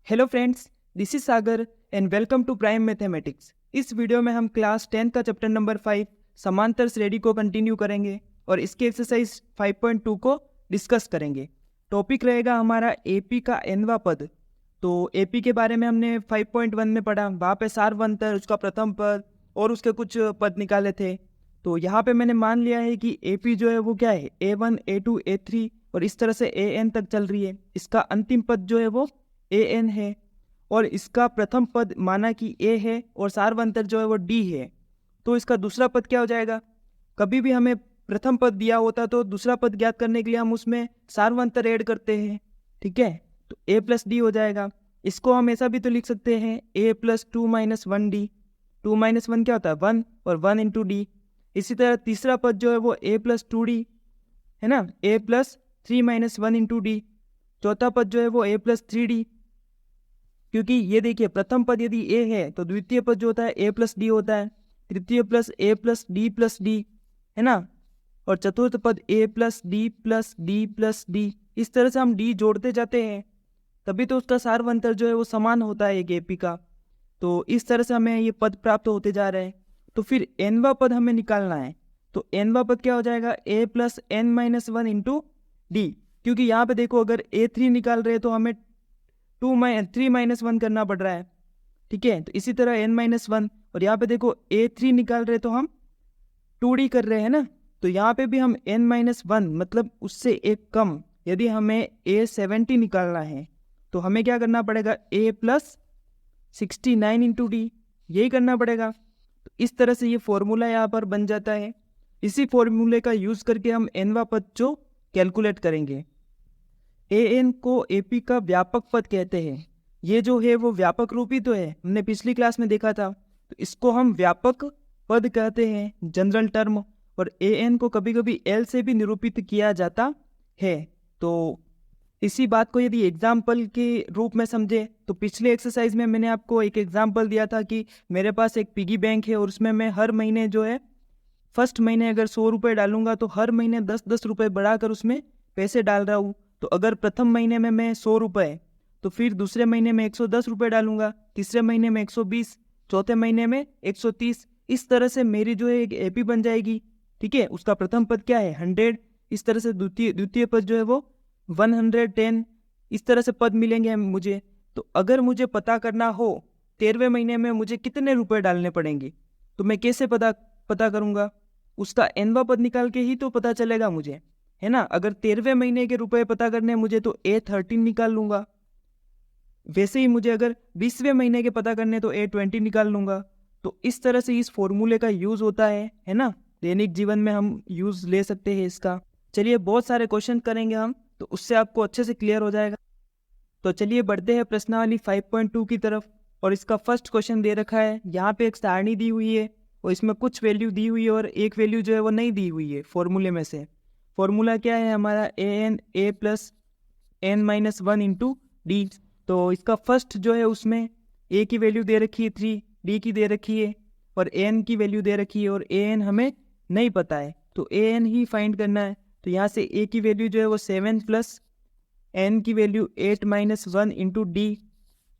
Hello friends, this is Sagar and welcome to prime mathematics. इस video में हम class 10 का चैप्टर नंबर 5 समांतर श्रेणी को कंटिन्यू करेंगे और इसके एक्सरसाइज 5.2 को डिस्कस करेंगे। टॉपिक रहेगा हमारा एपी का nवां पद। तो एपी के बारे में हमने 5.1 में पढ़ा, वहाँ पे सारवंतर, उसका प्रथम पद और उसके कुछ पद निकाले थे। तो यहाँ पे मैंने मान लिया है कि एपी जो है वो क्या है, A1 A2 A3 और इस तरह से AN तक चल रही है। इसका अंतिम पद जो है वो AN है और इसका प्रथम पद माना कि A है और सारवंतर जो है वो D है। तो इसका दूसरा पद क्या हो जाएगा? कभी भी हमें प्रथम पद दिया होता तो दूसरा पद ज्ञात करने के लिए हम उसमें सारवंतर ऐड करते हैं, ठीक है। तो A प्लस डी हो जाएगा। इसको हम ऐसा भी तो लिख सकते हैं A plus 2 minus 1D। 2 minus 1 क्या होता है? 1 और 1 इंटू डी। इसी तरह तीसरा पद जो है वो A प्लस 2D है ना, A plus 3 minus 1 into D. चौथा पद जो है वो A प्लस 3D, क्योंकि ये देखिए प्रथम पद यदि A है तो द्वितीय पद जो होता है A प्लस डी होता है, तृतीय प्लस डी है ना, और चतुर्थ पद A प्लस डी। इस तरह से हम D जोड़ते जाते हैं, तभी तो उसका सारवंतर जो है वो समान होता है एक एपी का। तो इस तरह से हमें ये पद प्राप्त होते जा रहे हैं। तो फिर nवां पद हमें निकालना है। तो nवां पद क्या हो जाएगा? A plus N minus 1 into D. क्योंकि यहाँ पे देखो अगर A3 निकाल रहे हैं तो हमें 3 माइनस 1 करना पड़ रहा है, ठीक है। तो इसी तरह n माइनस 1, और यहाँ पे देखो A3 निकाल रहे तो हम 2D कर रहे हैं ना। तो यहाँ पे भी हम n माइनस 1 मतलब उससे एक कम, यदि हमें A70 निकालना है तो हमें क्या करना पड़ेगा? A प्लस 69 इंटू डी, यही करना पड़ेगा। तो इस तरह से ये फॉर्मूला यहाँ पर बन जाता है। इसी फॉर्मूले का यूज करके हम nवां पद जो कैलकुलेट करेंगे। AN को AP का व्यापक पद कहते हैं। ये जो है वो व्यापक रूप ही तो है, हमने पिछली क्लास में देखा था। तो इसको हम व्यापक पद कहते हैं, जनरल टर्म। और AN को कभी कभी L से भी निरूपित किया जाता है। तो इसी बात को यदि एग्जाम्पल के रूप में समझे तो पिछले एक्सरसाइज में मैंने आपको एक एग्जाम्पल दिया था कि मेरे पास एक पिगी बैंक है और उसमें मैं हर महीने जो है, फर्स्ट महीने अगर 100 रुपये डालूंगा तो हर महीने 10-10 रुपये बढ़ाकर उसमें पैसे डाल रहा हूँ। तो अगर प्रथम महीने में मैं 100 रुपये, तो फिर दूसरे महीने में 110 रुपये डालूंगा, तीसरे महीने में 120, चौथे महीने में 130। इस तरह से मेरी जो है एक एपी बन जाएगी, ठीक है। उसका प्रथम पद क्या है? 100। इस तरह से द्वितीय पद जो है वो 110। इस तरह से पद मिलेंगे मुझे। तो अगर मुझे पता करना हो 13वें महीने में मुझे कितने रुपए डालने पड़ेंगे, तो मैं कैसे पता करूंगा? उसका nवां पद निकाल के ही तो पता चलेगा मुझे, है ना। अगर 13वें महीने के रुपए पता करने हैं मुझे तो A13 निकाल लूंगा। वैसे ही मुझे अगर 20वें महीने के पता करने तो A20 निकाल लूंगा। तो इस तरह से इस फॉर्मूले का यूज होता है ना। दैनिक जीवन में हम यूज ले सकते हैं इसका। चलिए बहुत सारे क्वेश्चन करेंगे हम, तो उससे आपको अच्छे से क्लियर हो जाएगा। तो चलिए बढ़ते हैं प्रश्नावली 5.2 की तरफ। और इसका फर्स्ट क्वेश्चन दे रखा है, यहाँ पे एक सारणी दी हुई है और इसमें कुछ वैल्यू दी हुई है और एक वैल्यू जो है वो नहीं दी हुई है फॉर्मूले में से। फॉर्मूला क्या है हमारा? AN A plus N minus 1 into D. तो इसका फर्स्ट जो है उसमें A की वैल्यू दे रखी है 3, D की दे रखी है और AN की वैल्यू दे रखी है, और AN हमें नहीं पता है तो AN ही फाइंड करना है। तो यहाँ से A की वैल्यू जो है वो 7 प्लस N की वैल्यू 8 माइनस 1 इंटू डी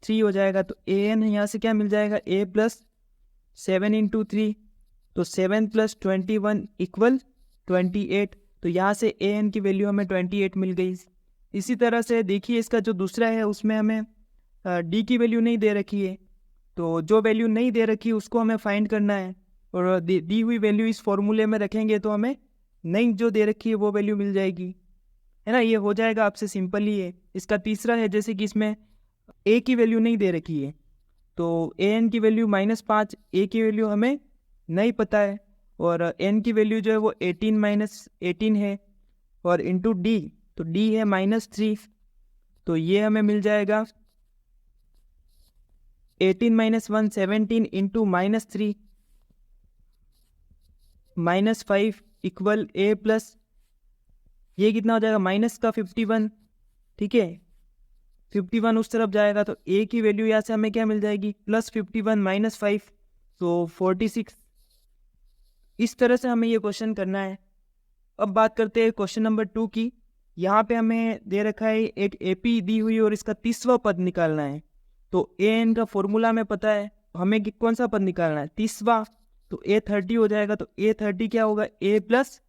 3 हो जाएगा। तो AN यहाँ से क्या मिल जाएगा? A प्लस 7 इंटू 3, तो 7 प्लस 21 इक्वल 28। तो यहाँ से AN की वैल्यू हमें 28 मिल गई। इसी तरह से देखिए इसका जो दूसरा है उसमें हमें D की वैल्यू नहीं दे रखी है, तो जो वैल्यू नहीं दे रखी उसको हमें फाइंड करना है। और दी हुई वैल्यू इस फॉर्मूले में रखेंगे तो हमें नहीं जो दे रखी है वो वैल्यू मिल जाएगी, है ना। ये हो जाएगा आपसे, सिंपल ही है। इसका तीसरा है, जैसे कि इसमें A की वैल्यू नहीं दे रखी है तो AN की वैल्यू -5, A की वैल्यू हमें नहीं पता है, और N की वैल्यू जो है वो 18 माइनस 18 है, और इंटू D, तो D है -3। तो ये हमें मिल जाएगा 18 minus 1 17 into -3 -5 equal A plus, ये कितना हो जाएगा? माइनस का 51, ठीक है। 51 उस तरफ जाएगा तो A की वैल्यू यहाँ से हमें क्या मिल जाएगी? +51 -5, तो 46। इस तरह से हमें ये क्वेश्चन करना है। अब बात करते हैं क्वेश्चन नंबर 2 की। यहाँ पे हमें दे रखा है एक एपी दी हुई और इसका 30वां पद निकालना है। तो ए एन का फॉर्मूला हमें पता है, हमें कौन सा पद निकालना है, 30वां। तो ए 30 हो जाएगा, तो ए 30 क्या होगा, ए प्लस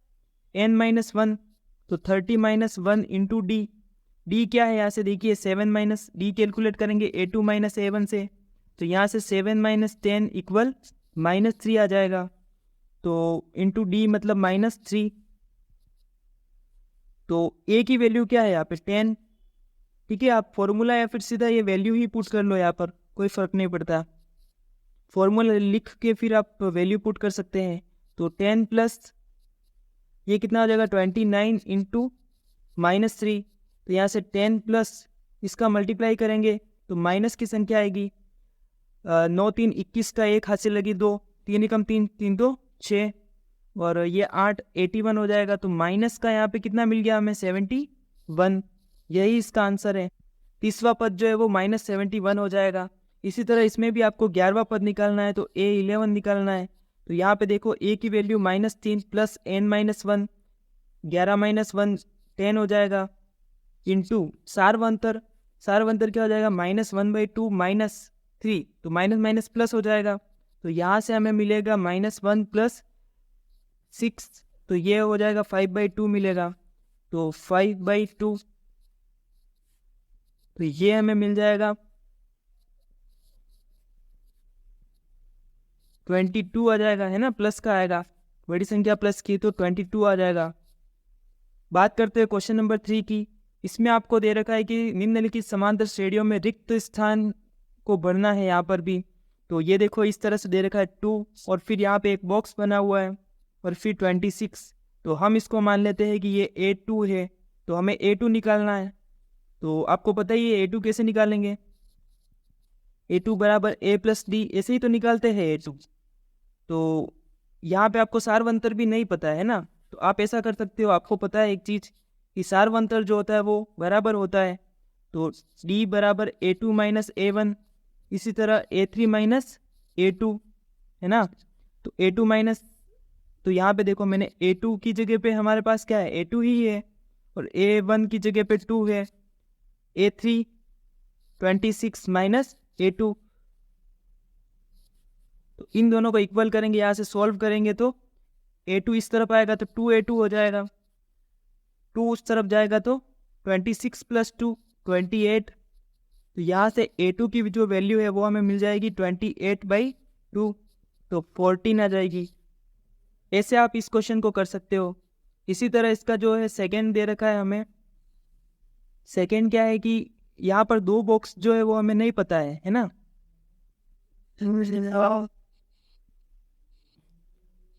एन माइनस 1। तो 30 माइनस 1 इंटू डी, डी क्या है यहाँ से देखिए 7 माइनस डी कैलकुलेट करेंगे A2 माइनस A1 से, तो यहाँ से 7 माइनस 10 इक्वल -3 आ जाएगा। तो इंटू डी मतलब -3। तो ए की वैल्यू क्या है यहाँ पे 10, ठीक है। आप फॉर्मूला या फिर सीधा ये वैल्यू ही पुट कर लो, यहाँ पर कोई फर्क नहीं पड़ता, फॉर्मूला लिख के फिर आप वैल्यू पुट कर सकते हैं। तो 10 प्लस ये कितना हो जाएगा 29 इंटू -3। तो यहाँ से 10 प्लस इसका मल्टीप्लाई करेंगे तो माइनस की संख्या आएगी, 9 3 21 का 1 हाथ से लगी 2, 3 एकम 3 3 2 6 और ये 8 81 हो जाएगा। तो माइनस का यहाँ पे कितना मिल गया हमें 71, यही इसका आंसर है। 30वां पद जो है वो -71 हो जाएगा। इसी तरह इसमें भी आपको 11वां पद निकालना है, तो A11 निकालना है। तो यहाँ पे देखो a की value -3 plus n minus 1, 11 minus 1 10 हो जाएगा, इंटू सारवंतर, सारवंतर क्या हो जाएगा -1/2 -3, तो माइनस माइनस प्लस हो जाएगा। तो यहाँ से हमें मिलेगा -1 प्लस 6, तो ये हो जाएगा 5/2 मिलेगा। तो 5/2, तो ये हमें मिल जाएगा 22 आ जाएगा, है ना, प्लस का आएगा, बड़ी संख्या प्लस की तो 22 आ जाएगा। बात करते हैं क्वेश्चन नंबर 3 की। इसमें आपको दे रखा है कि निम्नलिखित समांतर श्रेणियों में रिक्त स्थान को भरना है यहाँ पर भी। तो ये देखो इस तरह से दे रखा है 2 और फिर यहाँ पे एक बॉक्स बना हुआ है और फिर 26। तो हम इसको मान लेते हैं कि ये A2 है, तो हमें A2 निकालना है। तो आपको पता ही है A2 कैसे निकालेंगे, A2 बराबर A प्लस डी, ऐसे ही तो निकालते हैं A2। तो यहाँ पे आपको सारवंतर भी नहीं पता है ना, तो आप ऐसा कर सकते हो, आपको पता है एक चीज़ कि सारवंतर जो होता है वो बराबर होता है, तो D बराबर A2 माइनस A1, इसी तरह A3 माइनस A2, है ना। तो A2 माइनस, तो यहाँ पे देखो मैंने A2 की जगह पे हमारे पास क्या है A2 ही है, और A1 की जगह पे 2 है, A3 26 माइनस A2, तो इन दोनों को इक्वल करेंगे, यहाँ से सॉल्व करेंगे तो A2 इस तरफ आएगा तो 2A2 हो जाएगा, 2 उस तरफ जाएगा तो 26 प्लस 2 28। तो यहाँ से A2 की जो वैल्यू है वो हमें मिल जाएगी 28/2, तो 14 आ जाएगी। ऐसे आप इस क्वेश्चन को कर सकते हो। इसी तरह इसका जो है सेकंड दे रखा है हमें। सेकंड क्या है कि यहाँ पर 2 बॉक्स जो है वो हमें नहीं पता है ना।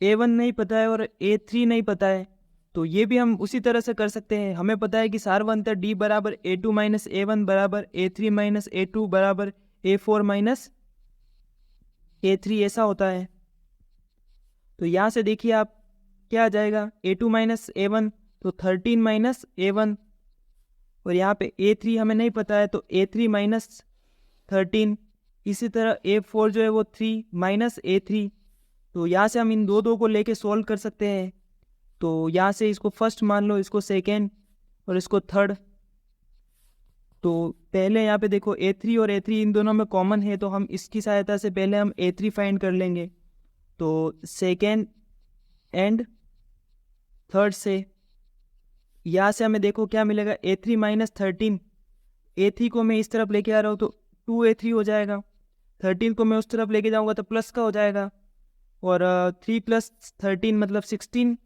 A1 नहीं पता है और A3 नहीं पता है, तो ये भी हम उसी तरह से कर सकते हैं। हमें पता है कि सारवंतर D बराबर A2 माइनस A1 बराबर A3 माइनस A2 बराबर A4 माइनस A3 ऐसा होता है। तो यहाँ से देखिए आप क्या आ जाएगा, A2 माइनस A1 तो 13 माइनस A1, और यहाँ पे A3 हमें नहीं पता है तो A3 माइनस 13। इसी तरह A4 जो है वो 3 माइनस A3। तो यहाँ से हम इन दो को लेके सॉल्व कर सकते हैं। तो यहाँ से इसको फर्स्ट मान लो, इसको सेकेंड और इसको थर्ड। तो पहले यहाँ पे देखो A3 और A3 इन दोनों में कॉमन है, तो हम इसकी सहायता से पहले हम A3 फाइंड कर लेंगे। तो सेकेंड एंड थर्ड से यहाँ से हमें देखो क्या मिलेगा, A3 माइनस 13। A3 को मैं इस तरफ लेके आ रहा हूँ तो 2A3 हो जाएगा, 13 को मैं उस तरफ लेके जाऊँगा तो प्लस का हो जाएगा, और 3 प्लस 13 मतलब 16,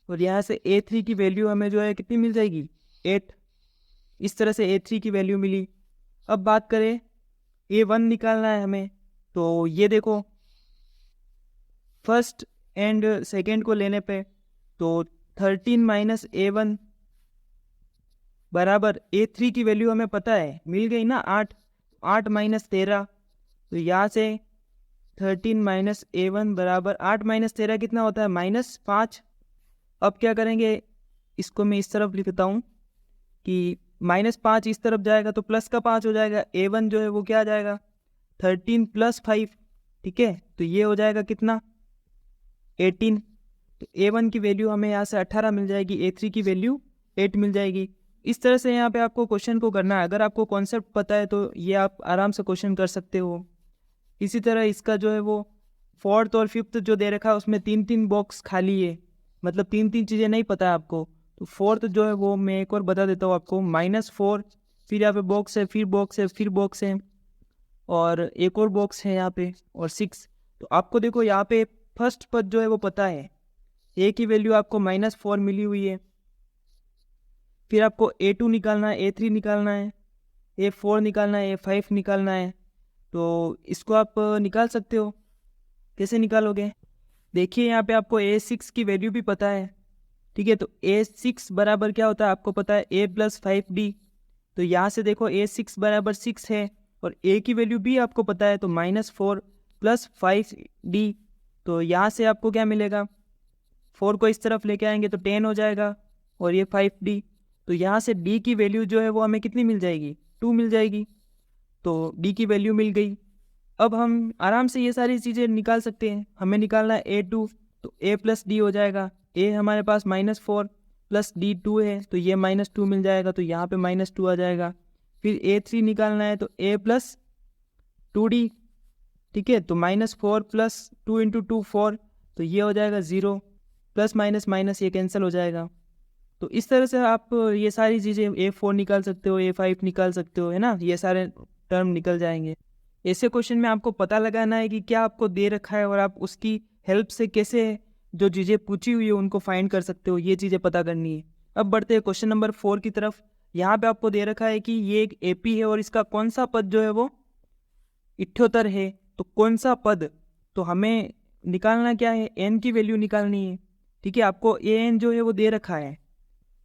और यहाँ से A3 की वैल्यू हमें जो है कितनी मिल जाएगी 8। इस तरह से A3 की वैल्यू मिली। अब बात करें A1 निकालना है हमें, तो ये देखो फर्स्ट एंड सेकेंड को लेने पे तो 13 माइनस A1 बराबर A3 की वैल्यू हमें पता है, मिल गई ना 8, 8 माइनस 13। तो यहाँ से 13 माइनस A1 बराबर 8 माइनस 13 कितना होता है -5। अब क्या करेंगे, इसको मैं इस तरफ लिखता हूँ कि -5 इस तरफ जाएगा तो प्लस का 5 हो जाएगा। A1 जो है वो क्या आ जाएगा 13 प्लस 5, ठीक है। तो ये हो जाएगा कितना 18। तो A1 की वैल्यू हमें यहाँ से 18 मिल जाएगी, A3 की वैल्यू 8 मिल जाएगी। इस तरह से यहाँ पे आपको क्वेश्चन को करना है। अगर आपको कॉन्सेप्ट पता है तो ये आप आराम से क्वेश्चन कर सकते हो। इसी तरह इसका जो है वो फोर्थ और फिफ्थ जो दे रखा है उसमें 3-3 बॉक्स खाली है, मतलब 3-3 चीज़ें नहीं पता है आपको। तो फोर्थ जो है वो मैं एक और बता देता हूँ आपको, -4, फिर यहाँ पे बॉक्स है, फिर बॉक्स है, फिर बॉक्स है, और एक और बॉक्स है यहाँ पे, और 6। तो आपको देखो यहाँ पे फर्स्ट पद जो है वो पता है, ए की वैल्यू आपको -4 मिली हुई है। फिर आपको A2 निकालना है, A3 निकालना है, A4 निकालना है, A5 निकालना है। तो इसको आप निकाल सकते हो। कैसे निकालोगे? देखिए यहाँ पे आपको A6 की वैल्यू भी पता है, ठीक है। तो A6 बराबर क्या होता है आपको पता है, A + 5D। तो यहाँ से देखो A6 बराबर 6 है, और A की वैल्यू भी आपको पता है, तो -4 + 5D। तो यहाँ से आपको क्या मिलेगा, 4 को इस तरफ लेके आएंगे तो 10 हो जाएगा, और ये 5D। तो यहाँ से D की वैल्यू जो है वो हमें कितनी मिल जाएगी, 2 मिल जाएगी। तो D की वैल्यू मिल गई। अब हम आराम से ये सारी चीज़ें निकाल सकते हैं। हमें निकालना है A2, तो A + D हो जाएगा। A हमारे पास -4 + D 2 है, तो ये -2 मिल जाएगा, तो यहाँ पे -2 आ जाएगा। फिर A3 निकालना है, तो A + 2D, ठीक है। तो -4 + 2 × 2 4, तो ये हो जाएगा 0, प्लस माइनस माइनस ये कैंसिल हो जाएगा। तो इस तरह से आप ये सारी चीज़ें A4 निकाल सकते हो, A5 निकाल सकते हो, है ना, ये सारे टर्म निकल जाएंगे। ऐसे क्वेश्चन में आपको पता लगाना है कि क्या आपको दे रखा है, और आप उसकी हेल्प से कैसे जो चीज़ें पूछी हुई है उनको फाइंड कर सकते हो, ये चीज़ें पता करनी है। अब बढ़ते हैं क्वेश्चन नंबर 4 की तरफ। यहाँ पे आपको दे रखा है कि ये एक AP है, और इसका कौन सा पद जो है वो 78 है। तो कौन सा पद, तो हमें निकालना क्या है, n की वैल्यू निकालनी है, ठीक है। आपको an जो है वो दे रखा है,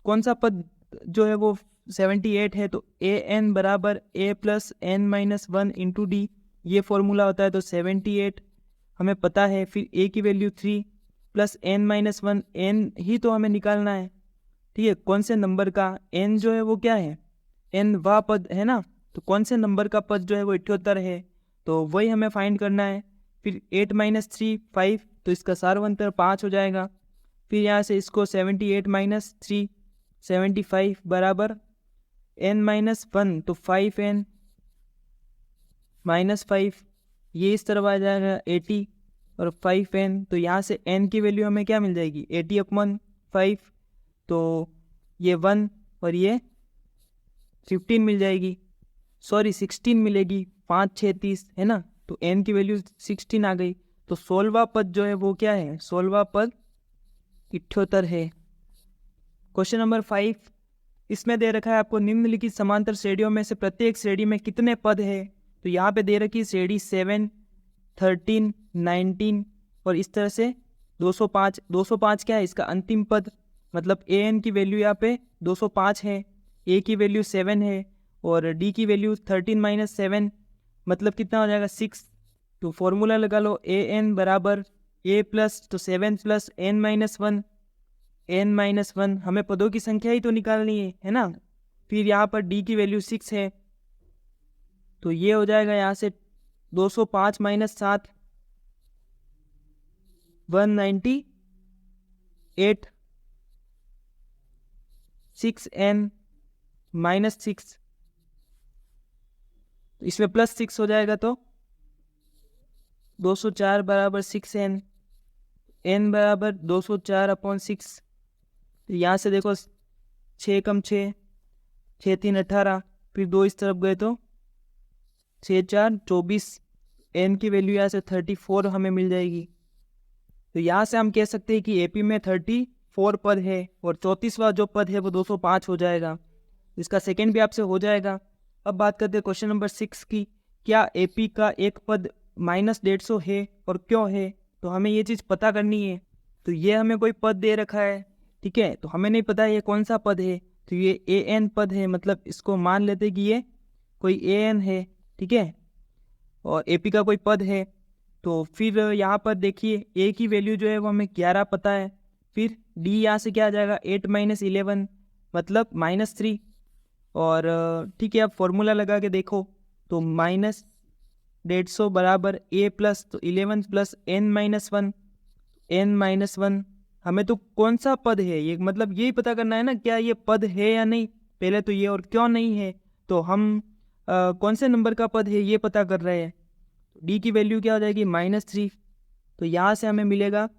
कौन सा पद जो है वो 78 है, तो an बराबर a + n - 1 × d, ये फॉर्मूला होता है। तो 78 हमें पता है। फिर a की वैल्यू 3 + n - 1, n ही तो हमें निकालना है, ठीक है। कौन से नंबर का, n जो है वो क्या है, n वह पद है ना, तो कौन से नंबर का पद जो है वो 78 है, तो वही हमें फाइंड करना है। फिर 8 - 3 5, तो इसका सारवंतर 5 हो जाएगा। फिर यहाँ से इसको 78 - 3 75 बराबर n - 1, तो 5n - 5, ये इस तरफ आ जाएगा 80, और 5n, तो यहाँ से n की वैल्यू हमें क्या मिल जाएगी, 80/5, तो ये 1 और ये 15 मिल जाएगी, सॉरी 16 मिलेगी, 5 6 30, है ना। तो n की वैल्यू 16 आ गई। तो 16वां पद जो है वो क्या है, 16वां पद 78 है। क्वेश्चन नंबर 5, इसमें दे रखा है आपको निम्नलिखित समांतर श्रेणियों में से प्रत्येक श्रेणी में कितने पद है। तो यहाँ पे दे रखी श्रेणी 7 13 19, और इस तरह से 205। 205 क्या है, इसका अंतिम पद, मतलब an की वैल्यू यहाँ पे 205 है, a की वैल्यू 7 है, और d की वैल्यू 13 - 7, मतलब कितना हो जाएगा 6। तो फॉर्मूला लगा लो, an बराबर a + तो 7 + n - 1 हमें पदों की संख्या ही तो निकालनी है ना। फिर यहाँ पर d की वैल्यू 6 है, तो ये हो जाएगा यहाँ से 205 - 7 198, 6n - 6, तो इसमें +6 हो जाएगा, तो 204 बराबर 6n, n बराबर 204/6। तो यहाँ से देखो 6 कम 6, 6 3 18, फिर 2 इस तरफ गए तो 6 4 24, n की वैल्यू यहाँ से 34 हमें मिल जाएगी। तो यहाँ से हम कह सकते हैं कि AP में 34 पद है, और 34वां जो पद है वो 205 हो जाएगा। इसका सेकंड भी आपसे हो जाएगा। अब बात करते हैं क्वेश्चन नंबर 6 की, क्या AP का एक पद -150 है और क्यों है। तो हमें ये चीज़ पता करनी है। तो ये हमें कोई पद दे रखा है, ठीक है, तो हमें नहीं पता है ये कौन सा पद है। तो ये an पद है, मतलब इसको मान लेते कि ये कोई an है, ठीक है, और AP का कोई पद है। तो फिर यहाँ पर देखिए a की वैल्यू जो है वो हमें 11 पता है। फिर d यहाँ से क्या आ जाएगा, 8 - 11, मतलब -3, और ठीक है, अब फॉर्मूला लगा के देखो, तो -150 बराबर a + तो 11 + n - 1 हमें तो कौन सा पद है ये, मतलब यही पता करना है ना, क्या ये पद है या नहीं, पहले तो ये और क्यों नहीं है, तो हम कौन से नंबर का पद है ये पता कर रहे हैं। डी की वैल्यू क्या हो जाएगी -3, तो यहाँ से हमें मिलेगा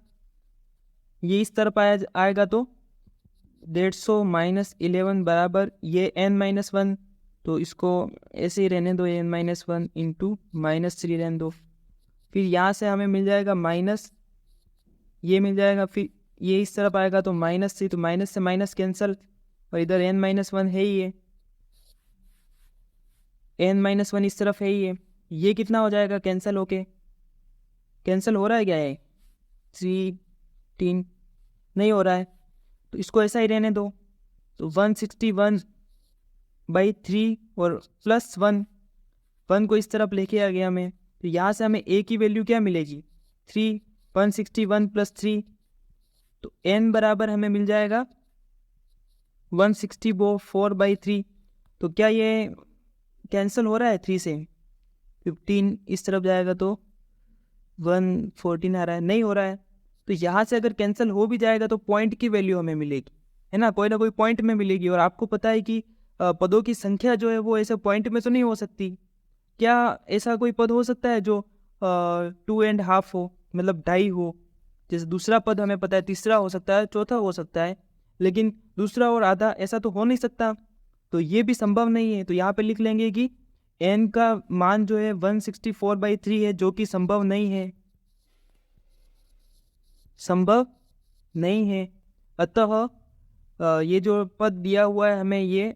ये इस तरफ आएगा तो 150 - 11 बराबर ये n-1, तो इसको ऐसे ही रहने दो, n-1 इंटू -3 रहने दो। फिर यहाँ से हमें मिल जाएगा माइनस, ये मिल जाएगा, फिर ये इस तरफ आएगा तो -3, तो माइनस से माइनस कैंसिल, और इधर n-1 है ही है, n-1 इस तरफ है ही है। ये कितना हो जाएगा कैंसिल होके, कैंसिल हो रहा है क्या है 3 नहीं हो रहा है, तो इसको ऐसा ही रहने दो। तो 161/3 और +1 को इस तरफ लेके आ गया मैं, तो यहाँ से हमें a की वैल्यू क्या मिलेगी 3, 161 + 3, तो n बराबर हमें मिल जाएगा 164/3। तो क्या ये कैंसिल हो रहा है 3 से, 15 इस तरफ जाएगा तो 114 आ रहा है, नहीं हो रहा है। तो यहाँ से अगर कैंसिल हो भी जाएगा तो पॉइंट की वैल्यू हमें मिलेगी, है ना, कोई ना कोई पॉइंट में मिलेगी। और आपको पता है कि पदों की संख्या जो है वो ऐसे पॉइंट में तो नहीं हो सकती। क्या ऐसा कोई पद हो सकता है जो 2.5 हो, मतलब 2.5 हो, जैसे दूसरा पद हमें पता है तीसरा हो सकता है, चौथा हो सकता है, लेकिन दूसरा और आधा ऐसा तो हो नहीं सकता, तो ये भी संभव नहीं है। तो यहाँ पे लिख लेंगे कि n का मान जो है 164/3 है, जो कि संभव नहीं है, संभव नहीं है। अतः ये जो पद दिया हुआ है हमें, ये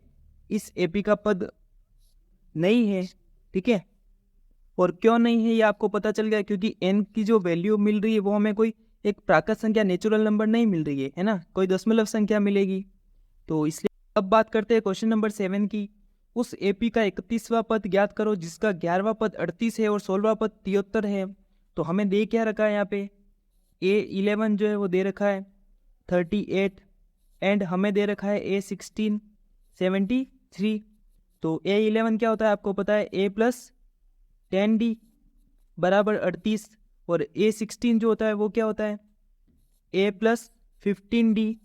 इस एपी का पद नहीं है, ठीक है। और क्यों नहीं है ये आपको पता चल गया, क्योंकि n की जो वैल्यू मिल रही है वो हमें कोई एक प्राकृत संख्या नेचुरल नंबर नहीं मिल रही है ना, कोई दशमलव संख्या मिलेगी। तो इसलिए अब बात करते हैं क्वेश्चन नंबर 7 की। उस एपी का 31वां पद ज्ञात करो जिसका 11वां पद 38 है और 16वां पद 73 है। तो हमें दे क्या रखा है यहाँ पे, A11 जो है वो दे रखा है 38, एंड हमें दे रखा है A16 73। तो A11 क्या होता है आपको पता है, A + 10D बराबर 38, और A16 जो होता है वो क्या होता है, A + 15D,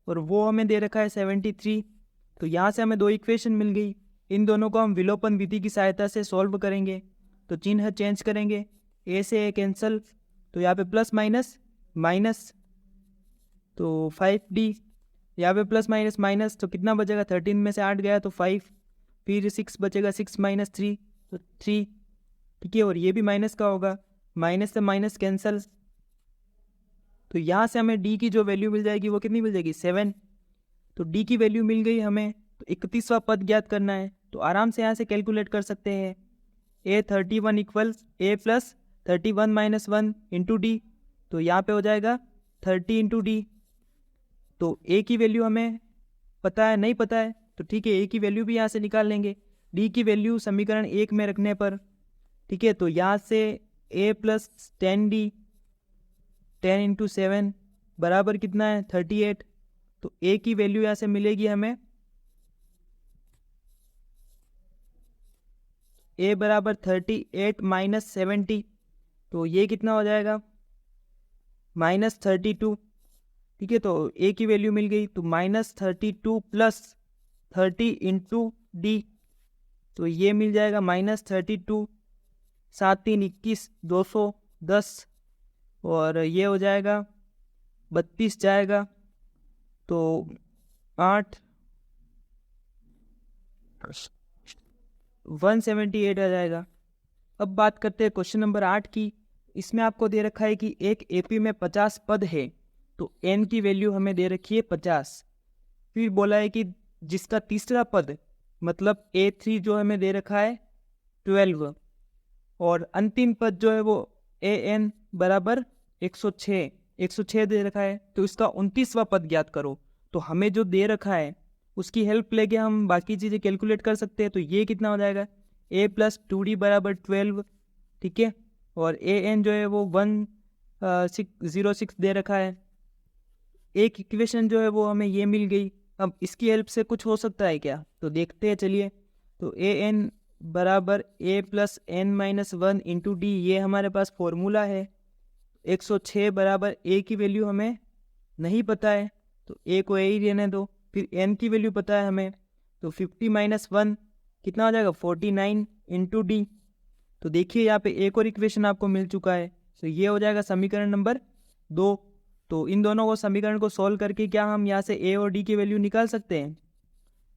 और वो हमें दे रखा है 73। तो यहाँ से हमें दो इक्वेशन मिल गई, इन दोनों को हम विलोपन विधि की सहायता से सॉल्व करेंगे। तो चिन्ह चेंज करेंगे, A से A कैंसल, तो यहाँ पे प्लस माइनस माइनस, तो 5D, यहाँ पे प्लस माइनस माइनस, तो कितना बचेगा 13 में से 8 गया तो 5, फिर 6 बचेगा, 6 - 3 तो 3, ठीक है। और ये भी माइनस का होगा, माइनस से माइनस कैंसल, तो यहाँ से हमें D की जो वैल्यू मिल जाएगी वो कितनी मिल जाएगी 7। तो D की वैल्यू मिल गई हमें, तो 31वां पद ज्ञात करना है, तो आराम से यहाँ से कैलकुलेट कर सकते हैं। A31 = A + 31 - 1 इंटू D, तो यहाँ पे हो जाएगा 30 इंटू D। तो A की वैल्यू हमें पता है, नहीं पता है तो ठीक है, A की वैल्यू भी यहाँ से निकाल लेंगे। D की वैल्यू समीकरण 1 में रखने पर, ठीक है, तो यहाँ से A + 10D 10 इंटू 7 बराबर कितना है 38। तो A की वैल्यू यहाँ से मिलेगी हमें, A बराबर 38 - 70, तो ये कितना हो जाएगा -32, ठीक है। तो A की वैल्यू मिल गई, तो -32 + 30 इंटू D, तो ये मिल जाएगा -32, 7 3 21 210, और ये हो जाएगा 32 जाएगा, तो 8 178 आ जाएगा। अब बात करते हैं क्वेश्चन नंबर 8 की। इसमें आपको दे रखा है कि एक एपी में 50 पद है, तो n की वैल्यू हमें दे रखी है 50। फिर बोला है कि जिसका तीसरा पद मतलब A3 जो हमें दे रखा है 12, और अंतिम पद जो है वो AN बराबर 106 दे रखा है, तो इसका 29वां पद ज्ञात करो। तो हमें जो दे रखा है उसकी हेल्प लेके हम बाकी चीज़ें कैलकुलेट कर सकते हैं। तो ये कितना हो जाएगा, A + 2D बराबर 12, ठीक है, और AN जो है वो 1606 दे रखा है। एक इक्वेशन जो है वो हमें ये मिल गई। अब इसकी हेल्प से कुछ हो सकता है क्या, तो देखते हैं चलिए। तो AN बराबर A + n-1 इंटू D, ये हमारे पास फॉर्मूला है। 106 बराबर A की वैल्यू हमें नहीं पता है, तो A को A ही रहने दो। फिर n की वैल्यू पता है हमें, तो 50 माइनस 1 कितना हो जाएगा 49 इंटू डी। तो देखिए यहाँ पे एक और इक्वेशन आपको मिल चुका है, तो ये हो जाएगा समीकरण नंबर 2। तो इन दोनों को समीकरण को सॉल्व करके क्या हम यहाँ से ए और डी की वैल्यू निकाल सकते हैं?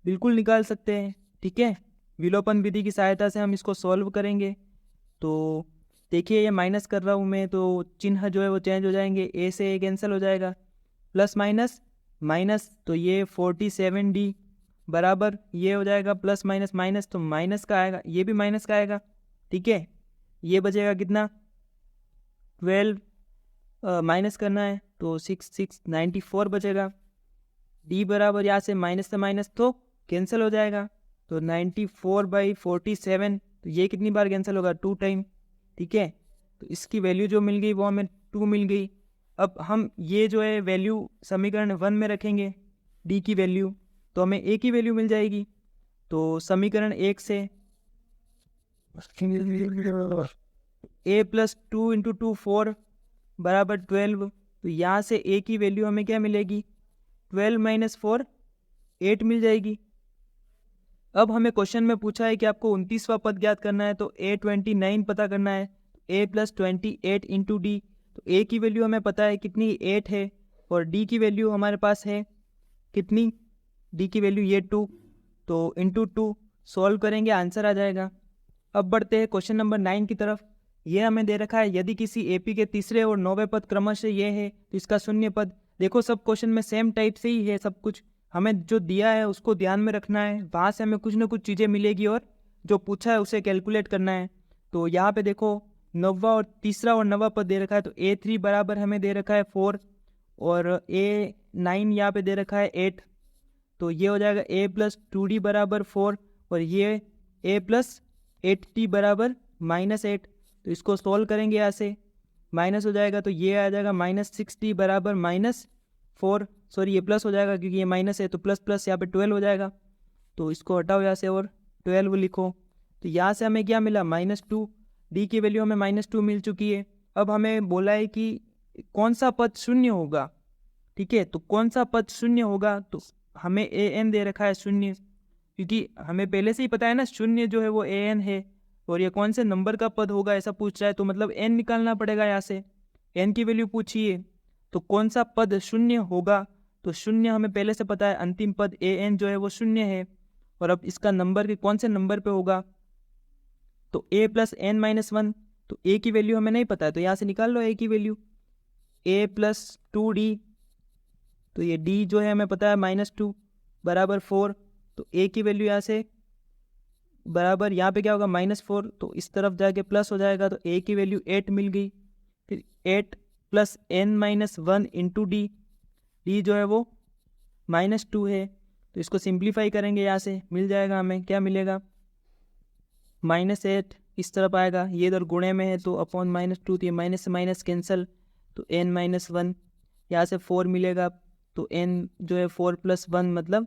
बिल्कुल निकाल सकते हैं, ठीक है। विलोपन विधि की सहायता से हम इसको सॉल्व करेंगे। तो देखिए ये माइनस कर रहा हूँ मैं, तो चिन्ह जो है वो चेंज हो जाएंगे, ए से ए कैंसिल हो जाएगा, प्लस माइनस माइनस, तो ये 47D बराबर ये हो जाएगा प्लस माइनस माइनस, तो माइनस का आएगा, ये भी माइनस का आएगा, ठीक है। ये बचेगा कितना 12 माइनस करना है तो 694 बचेगा। डी बराबर यहाँ से माइनस तो कैंसिल हो जाएगा, तो 94/47, तो ये कितनी बार कैंसिल होगा 2 टाइम, ठीक है। तो इसकी वैल्यू जो मिल गई वो हमें 2 मिल गई। अब हम ये जो है वैल्यू समीकरण 1 में रखेंगे डी की वैल्यू, तो हमें ए की वैल्यू मिल जाएगी। तो समीकरण 1 से a + 2 × 2 4 बराबर 12, तो यहाँ से a की वैल्यू हमें क्या मिलेगी 12 - 4 8 मिल जाएगी। अब हमें क्वेश्चन में पूछा है कि आपको 29वां पद ज्ञात करना है, तो a29 पता करना है, a + 28 × d, तो a की वैल्यू हमें पता है कितनी 8 है, और d की वैल्यू हमारे पास है कितनी, d की वैल्यू ये 2, तो इंटू 2 सॉल्व करेंगे आंसर आ जाएगा। अब बढ़ते हैं क्वेश्चन नंबर 9 की तरफ। ये हमें दे रखा है यदि किसी एपी के तीसरे और 9वें पद क्रमशः ये है तो इसका शून्य पद। देखो सब क्वेश्चन में सेम टाइप से ही है सब कुछ, हमें जो दिया है उसको ध्यान में रखना है, वहाँ से हमें कुछ ना कुछ चीज़ें मिलेगी और जो पूछा है उसे कैलकुलेट करना है। तो यहाँ पे देखो 9वां और तीसरा और 9वां पद दे रखा है, तो a3 बराबर हमें दे रखा है 4 और a9 यहाँ पे दे रखा है 8, तो ये हो जाएगा a + 2d बराबर 4 और ये a + 8t बराबर -8, तो इसको सॉल्व करेंगे यहाँ से माइनस हो जाएगा, तो ये आ जाएगा -6t बराबर -4, सॉरी ये प्लस हो जाएगा क्योंकि ये माइनस है, तो प्लस प्लस यहाँ पे 12 हो जाएगा, तो इसको हटाओ यहाँ से और 12 लिखो। तो यहाँ से हमें क्या मिला -2, डी की वैल्यू हमें -2 मिल चुकी है। अब हमें बोला है कि कौन सा पद शून्य होगा, ठीक है, तो कौन सा पद शून्य होगा, तो हमें an दे रखा है शून्य, क्योंकि हमें पहले से ही पता है ना शून्य जो है वो an है, और ये कौन से नंबर का पद होगा ऐसा पूछ रहा है, तो मतलब n निकालना पड़ेगा यहाँ से, n की वैल्यू पूछी है, तो कौन सा पद शून्य होगा, तो शून्य हमें पहले से पता है, अंतिम पद an जो है वो शून्य है, और अब इसका नंबर के कौन से नंबर पे होगा, तो a + n - 1, तो a की वैल्यू हमें नहीं पता है, तो यहाँ से निकाल लो a की वैल्यू, a + 2d, तो ये d जो है हमें पता है -2 बराबर 4, तो a की वैल्यू यहाँ से बराबर यहाँ पे क्या होगा -4, तो इस तरफ जाके प्लस हो जाएगा, तो a की वैल्यू 8 मिल गई। फिर 8 + n - 1 × d, d जो है वो -2 है, तो इसको सिंप्लीफाई करेंगे, यहाँ से मिल जाएगा हमें क्या मिलेगा -8 इस तरफ आएगा, ये इधर गुणे में है तो अपॉन -2, तो ये माइनस से माइनस कैंसिल, तो n - 1 यहाँ से 4 मिलेगा, तो n जो है 4 + 1 मतलब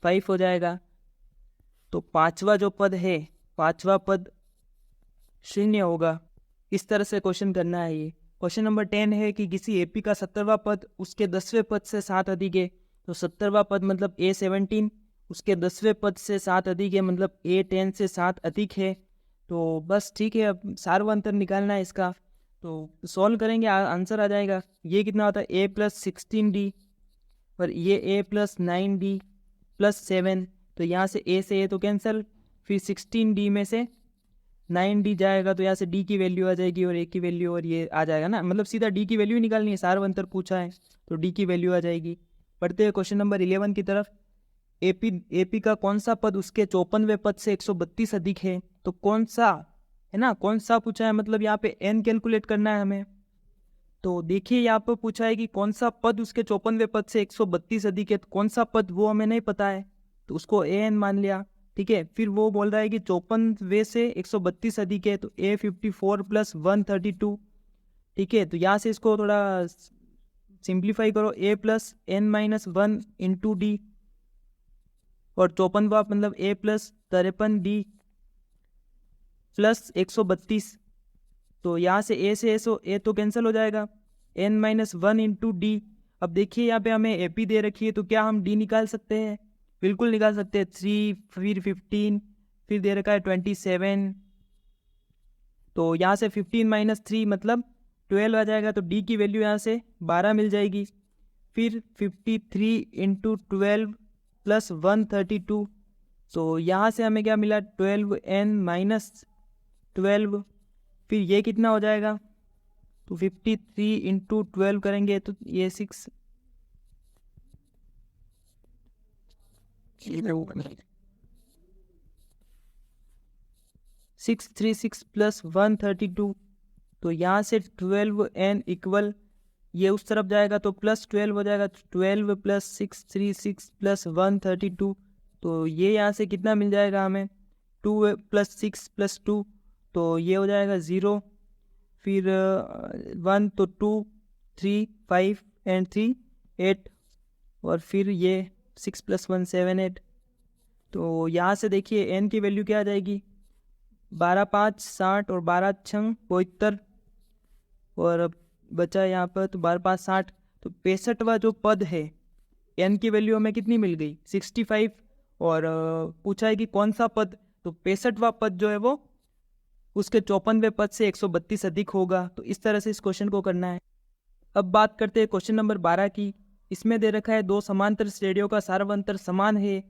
5 हो जाएगा। तो पांचवा जो पद है, पांचवा पद शून्य होगा। इस तरह से क्वेश्चन करना है। ये क्वेश्चन नंबर 10 है कि किसी एपी का 70वां पद उसके 10वें पद से 7 अधिक है, तो 70वां पद मतलब a17, उसके 10वें पद से 7 अधिक है मतलब a10 से 7 अधिक है। तो बस ठीक है, अब सार्वंतर निकालना है इसका, तो सॉल्व करेंगे आंसर आ जाएगा। ये कितना होता है a + 16d और ये a + 9d + 7, तो यहाँ से a से a तो कैंसिल, फिर 16d में से 9d जाएगा, तो यहाँ से d की वैल्यू आ जाएगी और a की वैल्यू, और ये आ जाएगा ना, मतलब सीधा d की वैल्यू निकालनी है, सार्वंतर पूछा है तो d की वैल्यू आ जाएगी। पढ़ते हैं क्वेश्चन नंबर 11 की तरफ। एपी का कौन सा पद उसके 54वें पद से 132 अधिक है, तो कौन सा है ना, कौन सा पूछा है, मतलब यहाँ पे n कैलकुलेट करना है हमें। तो देखिए यहाँ पर पूछा है कि कौन सा पद उसके 54वें पद से 132 अधिक है, तो कौन सा पद वो हमें नहीं पता है, तो उसको an मान लिया, ठीक है। फिर वो बोल रहा है कि 54वें से 132 अधिक है, तो a54 + 132, ठीक है। तो यहाँ से इसको थोड़ा सिंप्लीफाई करो, a + n - 1 × d, और 54वां मतलब a + 53d + 132, तो यहाँ से a से a तो कैंसिल हो जाएगा, n - 1 × d। अब देखिए यहाँ पे हमें एपी दे रखी है, तो क्या हम d निकाल सकते हैं, बिल्कुल निकाल सकते हैं। 3 फिर 15 फिर दे रखा है 27, तो यहाँ से 15 माइनस 3 मतलब 12 आ जाएगा, तो डी की वैल्यू यहाँ से 12 मिल जाएगी। फिर 53 इंटू 12 प्लस 132, तो यहाँ से हमें क्या मिला 12n माइनस 12, फिर ये कितना हो जाएगा, तो 53 इंटू 12 करेंगे तो ये 636 प्लस 132, तो यहाँ से 12n इक्वल ये उस तरफ जाएगा तो प्लस 12 हो जाएगा, 12 प्लस 636 प्लस 132, तो ये यहाँ से कितना मिल जाएगा हमें 2 प्लस 6 प्लस 2, तो ये हो जाएगा 0, फिर 1 तो 2 3 5 एंड 3 8, और फिर ये 6 प्लस 1 7 8, तो यहाँ से देखिए n की वैल्यू क्या आ जाएगी 12 5 60 और 12 6 72, और बचा यहाँ पर तो 12 5 60, तो 65वां जो पद है n की वैल्यू हमें कितनी मिल गई 65, और पूछा है कि कौन सा पद, तो 65वां पद जो है वो उसके 54वें पद से 132 अधिक होगा। तो इस तरह से इस क्वेश्चन को करना है। अब बात करते हैं क्वेश्चन नंबर 12 की। इसमें दे रखा है दो समांतर श्रेणियों का सार्वंतर समान है।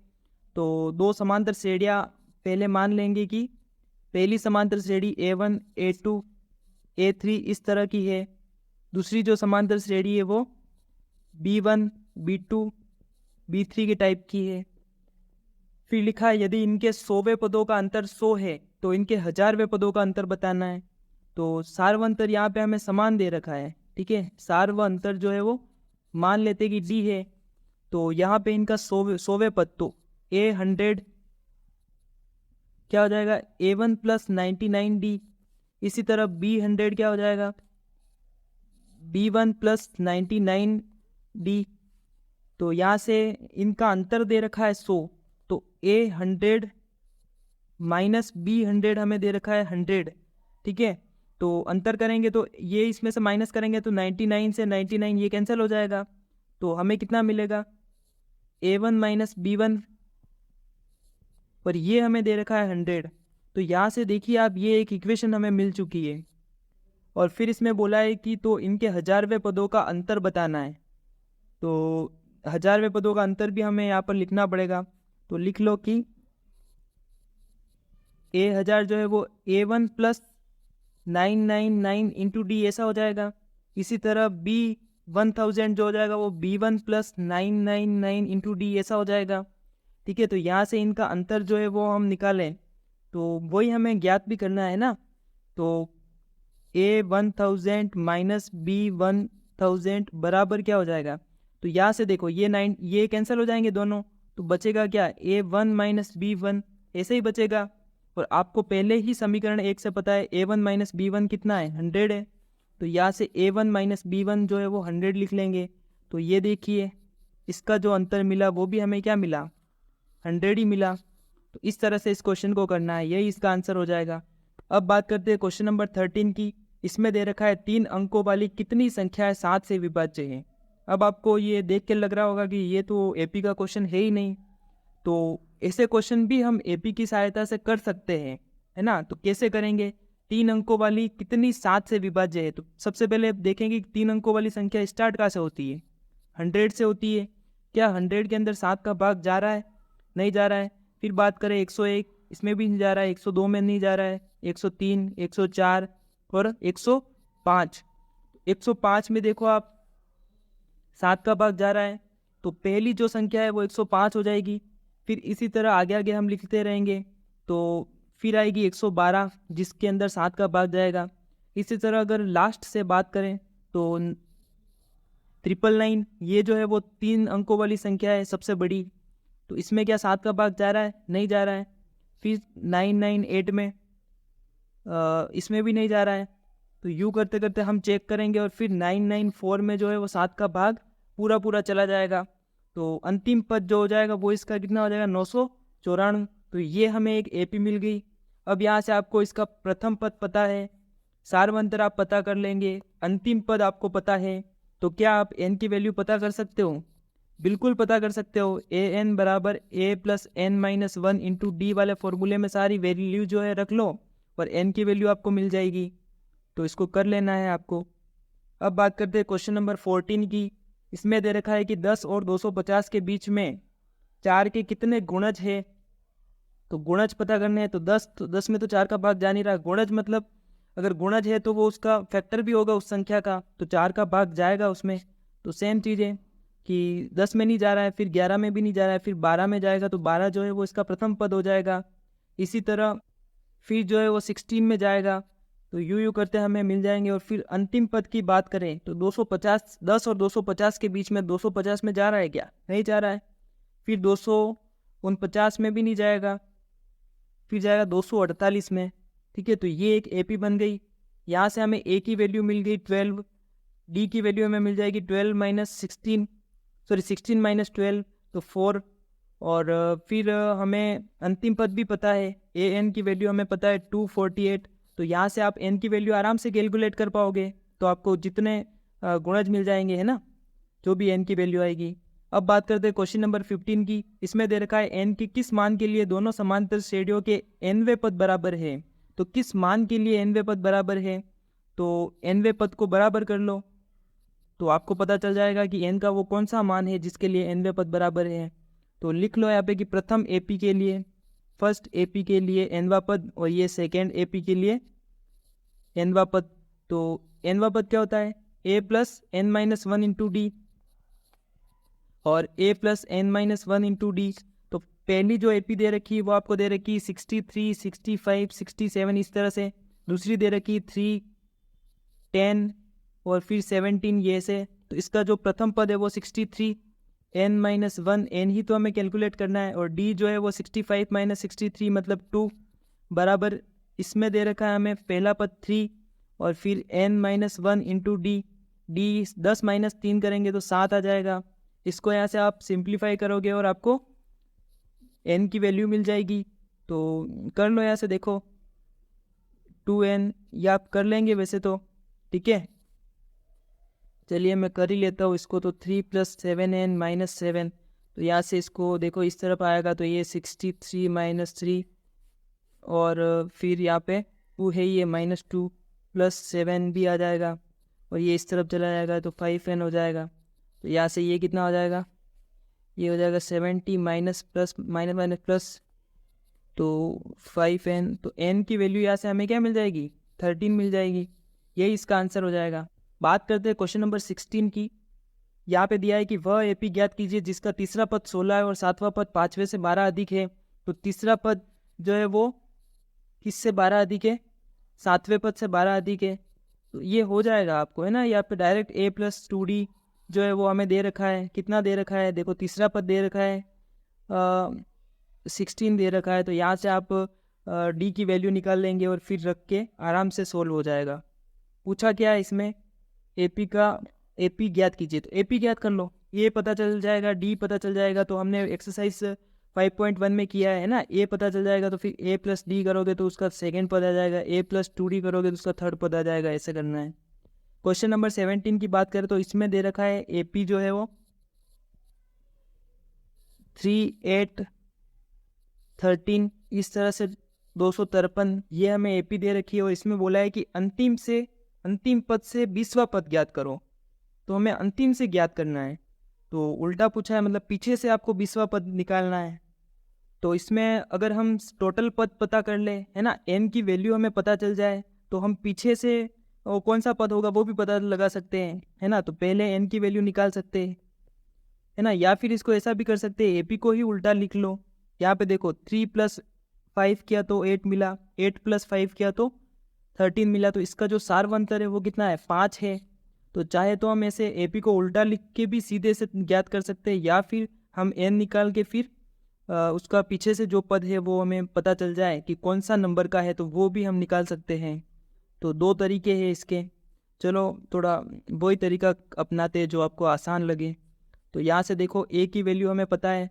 तो दो समांतर श्रेणियाँ पहले मान लेंगे कि पहली समांतर श्रेणी A1 A2 A3 इस तरह की है, दूसरी जो समांतर श्रेणी है वो B1 B2 B3 के टाइप की है। फिर लिखा है यदि इनके 100वें पदों का अंतर 100 है तो इनके 1000वें पदों का अंतर बताना है। तो सार्व अंतर यहाँ पे हमें समान दे रखा है, ठीक है। सार्व अंतर जो है वो मान लेते कि D है, तो यहाँ पे इनका 100वें पद, तो A100 क्या हो जाएगा A1 प्लस 99D, इसी तरह B100 क्या हो जाएगा B1 प्लस 99D। तो यहाँ से इनका अंतर दे रखा है 100, तो A100 माइनस B100 हमें दे रखा है 100, ठीक है। तो अंतर करेंगे तो ये इसमें से माइनस करेंगे तो 99 से 99 ये कैंसिल हो जाएगा, तो हमें कितना मिलेगा A1 माइनस B1, और ये हमें दे रखा है 100। तो यहाँ से देखिए आप ये एक इक्वेशन हमें मिल चुकी है। और फिर इसमें बोला है कि तो इनके 1000वें पदों का अंतर बताना है। तो 1000वें पदों का अंतर भी हमें यहाँ पर लिखना पड़ेगा। तो लिख लो कि A1000 जो है वो A1 प्लस 999 इंटू डी ऐसा हो जाएगा। इसी तरह B1000 जो हो जाएगा वो B1 प्लस 999 इंटू डी ऐसा हो जाएगा, ठीक है। तो यहाँ से इनका अंतर जो है वो हम निकालें तो वही हमें ज्ञात भी करना है ना। तो A1000 माइनस B1000 बराबर क्या हो जाएगा, तो यहाँ से देखो ये कैंसिल हो जाएंगे दोनों, तो बचेगा क्या A1 माइनस B1 ऐसे ही बचेगा। और आपको पहले ही समीकरण 1 से पता है A1 माइनस B1 कितना है 100 है, तो यहाँ से A1 माइनस B1 जो है वो 100 लिख लेंगे। तो ये देखिए इसका जो अंतर मिला वो भी हमें क्या मिला 100 ही मिला। तो इस तरह से इस क्वेश्चन को करना है, यही इसका आंसर हो जाएगा। अब बात करते हैं क्वेश्चन नंबर 13 की। इसमें दे रखा है 3 अंकों वाली कितनी संख्याएं 7 से विभाज्य है। अब आपको ये देख के लग रहा होगा कि ये तो एपी का क्वेश्चन है ही नहीं, तो ऐसे क्वेश्चन भी हम एपी की सहायता से कर सकते हैं, है ना। तो कैसे करेंगे, 3 अंकों वाली कितनी 7 से विभाज्य है। तो सबसे पहले देखेंगे कि 3 अंकों वाली संख्या स्टार्ट कहाँ से होती है 100 से होती है। क्या 100 के अंदर 7 का भाग जा रहा है, नहीं जा रहा है। फिर बात करें 101, इसमें भी नहीं जा रहा है, 102 में नहीं जा रहा है, 103 104 और 105। 105 में देखो आप 7 का भाग जा रहा है, तो पहली जो संख्या है वो 105 हो जाएगी। फिर इसी तरह आगे आगे हम लिखते रहेंगे, तो फिर आएगी 112 जिसके अंदर 7 का भाग जाएगा। इसी तरह अगर लास्ट से बात करें तो 999, ये जो है वो 3 अंकों वाली संख्या है सबसे बड़ी, तो इसमें क्या 7 का भाग जा रहा है, नहीं जा रहा है। फिर 998 में इसमें भी नहीं जा रहा है। तो यूँ करते करते हम चेक करेंगे और फिर 994 में जो है वो 7 का भाग पूरा पूरा चला जाएगा। तो अंतिम पद जो हो जाएगा वो इसका कितना हो जाएगा 994। तो ये हमें एक एपी मिल गई। अब यहाँ से आपको इसका प्रथम पद पता है, सार्वंतर आप पता कर लेंगे, अंतिम पद आपको पता है। तो क्या आप n की वैल्यू पता कर सकते हो, बिल्कुल पता कर सकते हो। ए एन बराबर A plus N minus one into D वाले फॉर्मूले में सारी वैल्यू जो है रख लो और एन की वैल्यू आपको मिल जाएगी। तो इसको कर लेना है आपको। अब बात करते हैं क्वेश्चन नंबर 14 की। इसमें दे रखा है कि 10 और 250 के बीच में 4 के कितने गुणज है। तो गुणज पता करने हैं। तो 10 में तो 4 का भाग जा नहीं रहा। गुणज मतलब अगर गुणज है तो वो उसका फैक्टर भी होगा उस संख्या का, तो 4 का भाग जाएगा उसमें। तो सेम चीज़ है कि 10 में नहीं जा रहा है, फिर 11 में भी नहीं जा रहा है, फिर 12 में जाएगा, तो 12 जो है वो इसका प्रथम पद हो जाएगा। इसी तरह फिर जो है वो 16 में जाएगा। तो यूं करते हमें मिल जाएंगे। और फिर अंतिम पद की बात करें तो 250, 10 और 250 के बीच में 250 में जा रहा है क्या? नहीं जा रहा है। फिर 249 में भी नहीं जाएगा, फिर जाएगा 248 में। ठीक है, तो ये एक एपी बन गई। यहाँ से हमें ए की वैल्यू मिल गई 12, डी की वैल्यू हमें मिल जाएगी 12 माइनस 16, सॉरी 16 माइनस 12, तो 4। और फिर हमें अंतिम पद भी पता है, ए एन की वैल्यू हमें पता है 248। तो यहाँ से आप एन की वैल्यू आराम से कैलकुलेट कर पाओगे। तो आपको जितने गुणज मिल जाएंगे, है ना, जो भी एन की वैल्यू आएगी। अब बात करते हैं क्वेश्चन नंबर 15 की। इसमें दे रखा है एन की किस मान के लिए दोनों समांतर श्रेणियों के एनवे पद बराबर है। तो किस मान के लिए एनवे पद बराबर है, तो एनवे पद को बराबर कर लो तो आपको पता चल जाएगा कि एन का वो कौन सा मान है जिसके लिए एनवे पद बराबर है। तो लिख लो यहाँ पे कि प्रथम एपी के लिए, फर्स्ट एपी के लिए एनवा पद, और ये सेकेंड एपी के लिए एनवा पद। तो एनवा पद क्या होता है? A plus N minus one into D और A plus N minus one into D. तो पहली जो एपी दे रखी है वो आपको दे रखी है 63, 65, 67 इस तरह से। दूसरी दे रखी है 3, 10 और फिर 17 ये से। तो इसका जो प्रथम पद है वो 63, एन माइनस वन, एन ही तो हमें कैलकुलेट करना है, और डी जो है वो 65 माइनस 63 मतलब 2 बराबर। इसमें दे रखा है हमें पहला पद 3 और फिर N minus one into D. D 10 minus 3 करेंगे तो 7 आ जाएगा। इसको यहाँ से आप सिंप्लीफाई करोगे और आपको एन की वैल्यू मिल जाएगी। तो कर लो यहाँ से, देखो 2n, ये आप कर लेंगे वैसे तो, ठीक है। चलिए मैं कर ही लेता हूँ इसको। तो 3 प्लस 7n माइनस 7, तो यहाँ से इसको देखो इस तरफ आएगा तो ये 63 माइनस 3, और फिर यहाँ पे 2 है, ये माइनस 2 प्लस 7 भी आ जाएगा, और ये इस तरफ चला जाएगा तो 5n हो जाएगा। तो यहाँ से ये कितना हो जाएगा? ये हो जाएगा 70 minus plus minus minus plus, तो 5n। तो n की वैल्यू यहाँ से हमें क्या मिल जाएगी? 13 मिल जाएगी। यही इसका आंसर हो जाएगा। बात करते हैं क्वेश्चन नंबर 16 की। यहाँ पे दिया है कि वह एपी ज्ञात कीजिए जिसका तीसरा पद 16 है और सातवां पद 5वें से 12 अधिक है। तो तीसरा पद जो है वो किससे 12 अधिक है? 7वें पद से 12 अधिक है। तो ये हो जाएगा आपको, है ना। यहाँ पे डायरेक्ट a प्लस 2d जो है वो हमें दे रखा है। कितना दे रखा है? देखो तीसरा पद दे रखा है 16 दे रखा है। तो यहाँ से आप d की वैल्यू निकाल लेंगे और फिर रख के आराम से सोल्व हो जाएगा। पूछा क्या है इसमें? एपी ज्ञात कीजिए। तो एपी ज्ञात कर लो, ये पता चल जाएगा, डी पता चल जाएगा। तो हमने एक्सरसाइज 5.1 में किया है ना, ए पता चल जाएगा तो फिर ए प्लस डी करोगे तो उसका सेकंड पद आ जाएगा, ए प्लस 2d करोगे तो उसका थर्ड पद आ जाएगा। ऐसे करना है। क्वेश्चन नंबर 17 की बात करें तो इसमें दे रखा है एपी जो है वो 3, 8, 13 इस तरह से 253, ये हमें एपी दे रखी है। और इसमें बोला है कि अंतिम पद से 20वां पद ज्ञात करो। तो हमें अंतिम से ज्ञात करना है। तो उल्टा पूछा है, मतलब पीछे से आपको 20वां पद निकालना है। तो इसमें अगर हम टोटल पद पता कर ले, है ना, n की वैल्यू हमें पता चल जाए तो हम पीछे से वो कौन सा पद होगा वो भी पता लगा सकते हैं, है ना। तो पहले n की वैल्यू निकाल सकते हैं, है ना। या फिर इसको ऐसा भी कर सकते हैं, एपी को ही उल्टा लिख लो। यहाँ पे देखो 3 प्लस 5 किया तो 8 मिला, 8 प्लस 5 किया तो 13 मिला। तो इसका जो सारवंतर है वो कितना है? 5 है। तो चाहे तो हम ऐसे एपी को उल्टा लिख के भी सीधे से ज्ञात कर सकते हैं, या फिर हम एन निकाल के फिर उसका पीछे से जो पद है वो हमें पता चल जाए कि कौन सा नंबर का है, तो वो भी हम निकाल सकते हैं। तो 2 तरीके हैं इसके। चलो थोड़ा वही तरीका अपनाते हैं जो आपको आसान लगे। तो यहाँ से देखो ए की वैल्यू हमें पता है,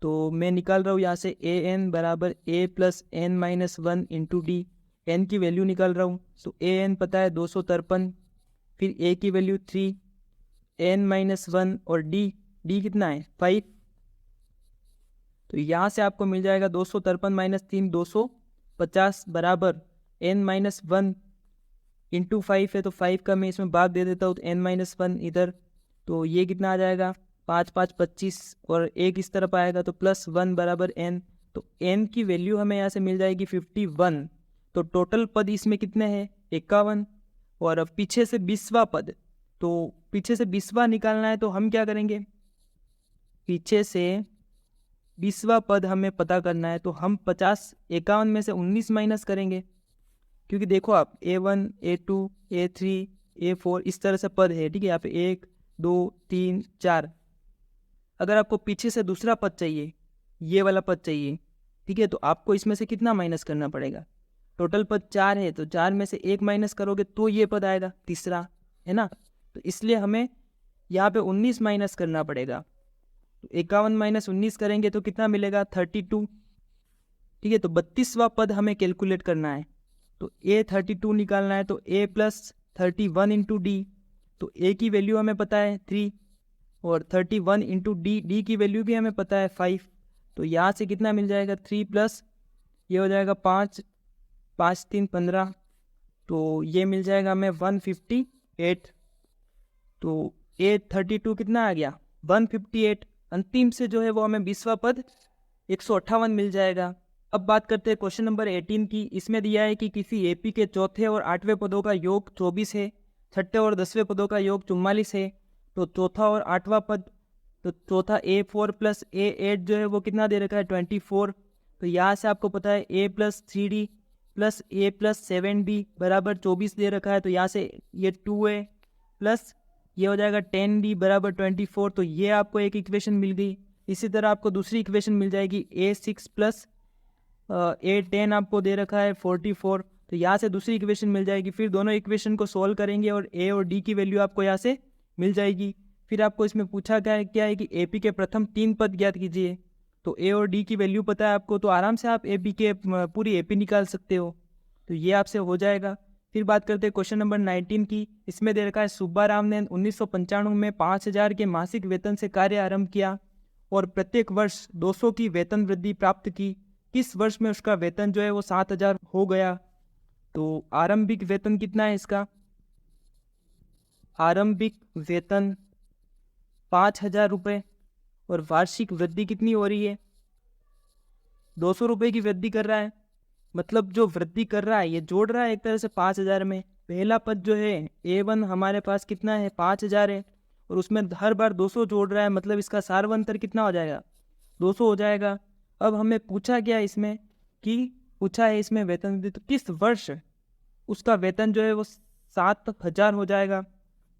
तो मैं निकाल रहा हूँ यहाँ से ए एन बराबर A plus N minus one into D. N की वैल्यू निकाल रहा हूँ, तो ए एन पता है 253, फिर ए की वैल्यू 3, एन माइनस वन और डी डी कितना है 5, तो यहाँ से आपको मिल जाएगा 253 माइनस 3 250 बराबर n-1 इंटू 5 है, तो 5 का मैं इसमें भाग दे देता हूँ, तो n-1 इधर, तो ये कितना आ जाएगा 5 5 25 और एक इस तरफ आएगा, तो +1 बराबर n, तो n की वैल्यू हमें यहाँ से मिल जाएगी 51। तो टोटल पद इसमें कितने हैं 51, और अब पीछे से 20वां पद, तो पीछे से 20वां निकालना है, तो हम क्या करेंगे, पीछे से 20वां पद हमें पता करना है, तो हम 51 में से 19 माइनस करेंगे, क्योंकि देखो आप A1 A2 A3 A4 इस तरह से पद है, ठीक है, यहाँ पे 1 2 3 4। अगर आपको पीछे से दूसरा पद चाहिए, ये वाला पद चाहिए, ठीक है, तो आपको इसमें से कितना माइनस करना पड़ेगा, टोटल पद 4 है, तो 4 में से 1 माइनस करोगे तो ये पद आएगा तीसरा, है ना, तो इसलिए हमें यहाँ पे 19 माइनस करना पड़ेगा, तो 51 माइनस 19 करेंगे तो कितना मिलेगा 32, ठीक है, तो 32वां पद हमें कैलकुलेट करना है, तो A32 निकालना है, तो A + 31 इंटू डी, तो A की वैल्यू हमें पता है 3 और 31 इंटू डी की वैल्यू भी हमें पता है 5, तो यहाँ से कितना मिल जाएगा 3 प्लस ये हो जाएगा 5 5 3 15, तो ये मिल जाएगा हमें 158, तो A32 कितना आ गया 158, अंतिम से जो है वो हमें 20वां पद 158 मिल जाएगा। अब बात करते हैं क्वेश्चन नंबर 18 की। इसमें दिया है कि किसी एपी के चौथे और 8वें पदों का योग 24 है, छठे और 10वें पदों का योग 44 है, तो चौथा और 8वां पद, तो चौथा A4 + A8 जो है वो कितना दे रखा है 24, तो यहाँ से आपको पता है A + 3D + A + 7D बराबर 24 दे रखा है, तो यहाँ से ये 2A प्लस ये हो जाएगा 10D बराबर 24, तो ये आपको एक इक्वेशन मिल गई। इसी तरह आपको दूसरी इक्वेशन मिल जाएगी A6 + A10 आपको दे रखा है 44, तो यहाँ से दूसरी इक्वेशन मिल जाएगी। फिर दोनों इक्वेशन को सॉल्व करेंगे और A और D की वैल्यू आपको यहाँ से मिल जाएगी। फिर आपको इसमें पूछा क्या है कि AP के प्रथम 3 पद ज्ञात कीजिए, तो A और D की वैल्यू पता है आपको, तो आराम से आप AP के पूरी AP निकाल सकते हो, तो ये आपसे हो जाएगा। फिर बात करते हैं क्वेश्चन नंबर 19 की। इसमें दे रखा है सुब्बाराम ने 1995 में 5000 के मासिक वेतन से कार्य आरंभ किया और प्रत्येक वर्ष 200 की वेतन वृद्धि प्राप्त की। किस वर्ष में उसका वेतन जो है वो 7000 हो गया? तो आरंभिक वेतन कितना है इसका? आरंभिक वेतन 5000 रुपये और वार्षिक वृद्धि कितनी हो रही है? 200 रुपये की वृद्धि कर रहा है। मतलब जो वृद्धि कर रहा है ये जोड़ रहा है एक तरह से 5000 में। पहला पद जो है A1 हमारे पास कितना है 5000 है और उसमें हर बार 200 जोड़ रहा है, मतलब इसका सारवंतर कितना हो जाएगा 200 हो जाएगा। अब हमें पूछा गया इसमें कि पूछा है इसमें वेतन वृद्धि, तो किस वर्ष उसका वेतन जो है वो 7000 हो जाएगा।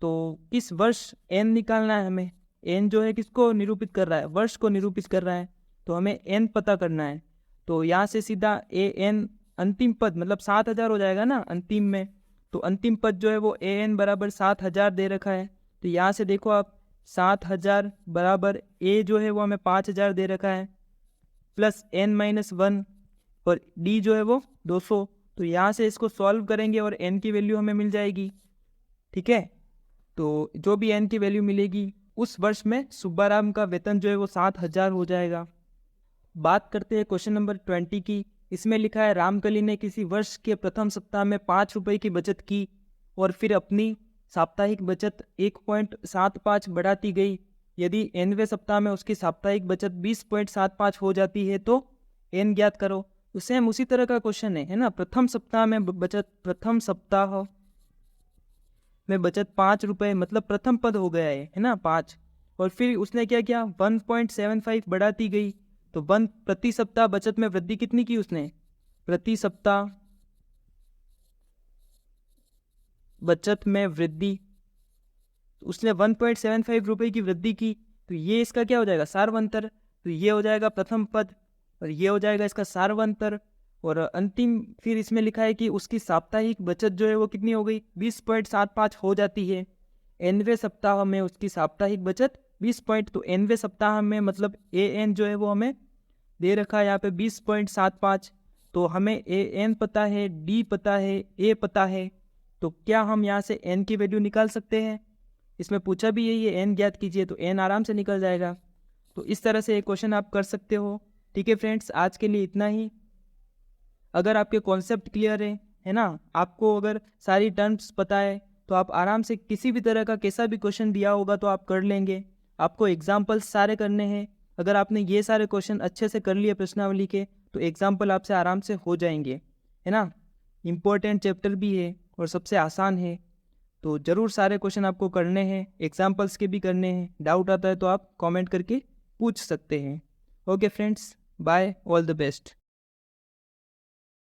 तो किस वर्ष n निकालना है हमें। n जो है किसको निरूपित कर रहा है? वर्ष को निरूपित कर रहा है, तो हमें n पता करना है। तो यहाँ से सीधा an अंतिम पद मतलब 7000 हो जाएगा ना अंतिम में, तो अंतिम पद जो है वो an बराबर 7000 दे रखा है। तो यहाँ से देखो आप 7000 बराबर a जो है वो हमें 5000 दे रखा है प्लस n-1 और d जो है वो 200। तो यहाँ से इसको सॉल्व करेंगे और n की वैल्यू हमें मिल जाएगी, ठीक है। तो जो भी n की वैल्यू मिलेगी उस वर्ष में सुब्बाराम का वेतन जो है वो 7000 हो जाएगा। बात करते हैं क्वेश्चन नंबर 20 की। इसमें लिखा है रामकली ने किसी वर्ष के प्रथम सप्ताह में 5 रुपये की बचत की और फिर अपनी साप्ताहिक बचत 1.75 बढ़ाती गई। यदि nवें सप्ताह में उसकी साप्ताहिक बचत 20.75 हो जाती है तो n ज्ञात करो। तो सेम उसी तरह का क्वेश्चन है ना। प्रथम सप्ताह में बचत, प्रथम सप्ताह में बचत 5 रुपये मतलब प्रथम पद हो गया है ना 5, और फिर उसने क्या किया 1.75 बढ़ाती गई, तो प्रति सप्ताह बचत में वृद्धि कितनी की उसने? प्रति सप्ताह बचत में वृद्धि उसने 1.75 रुपये की वृद्धि की, तो ये इसका क्या हो जाएगा सारवंतर। तो ये हो जाएगा प्रथम पद और ये हो जाएगा इसका सारवंतर। और अंतिम फिर इसमें लिखा है कि उसकी साप्ताहिक बचत जो है वो कितनी हो गई 20.75 हो जाती है। nवें सप्ताह में उसकी साप्ताहिक बचत 20 पॉइंट, तो nवें सप्ताह में मतलब an जो है वो हमें दे रखा है यहाँ पे 20.75। तो हमें an पता है, d पता है, a पता है, तो क्या हम यहाँ से n की वैल्यू निकाल सकते हैं? इसमें पूछा भी यही है, एन ज्ञात कीजिए, तो एन आराम से निकल जाएगा। तो इस तरह से एक क्वेश्चन आप कर सकते हो। ठीक है फ्रेंड्स, आज के लिए इतना ही। अगर आपके कॉन्सेप्ट क्लियर है ना, आपको अगर सारी टर्म्स पता है, तो आप आराम से किसी भी तरह का कैसा भी क्वेश्चन दिया होगा तो आप कर लेंगे। आपको एग्जाम्पल्स सारे करने हैं। अगर आपने ये सारे क्वेश्चन अच्छे से कर लिए प्रश्नावली के, तो एग्जाम्पल आपसे आराम से हो जाएंगे, है ना। इम्पोर्टेंट चैप्टर भी है और सबसे आसान है, तो ज़रूर सारे क्वेश्चन आपको करने हैं, एग्जाम्पल्स के भी करने हैं। डाउट आता है तो आप कमेंट करके पूछ सकते हैं। Okay friends, bye, all the best.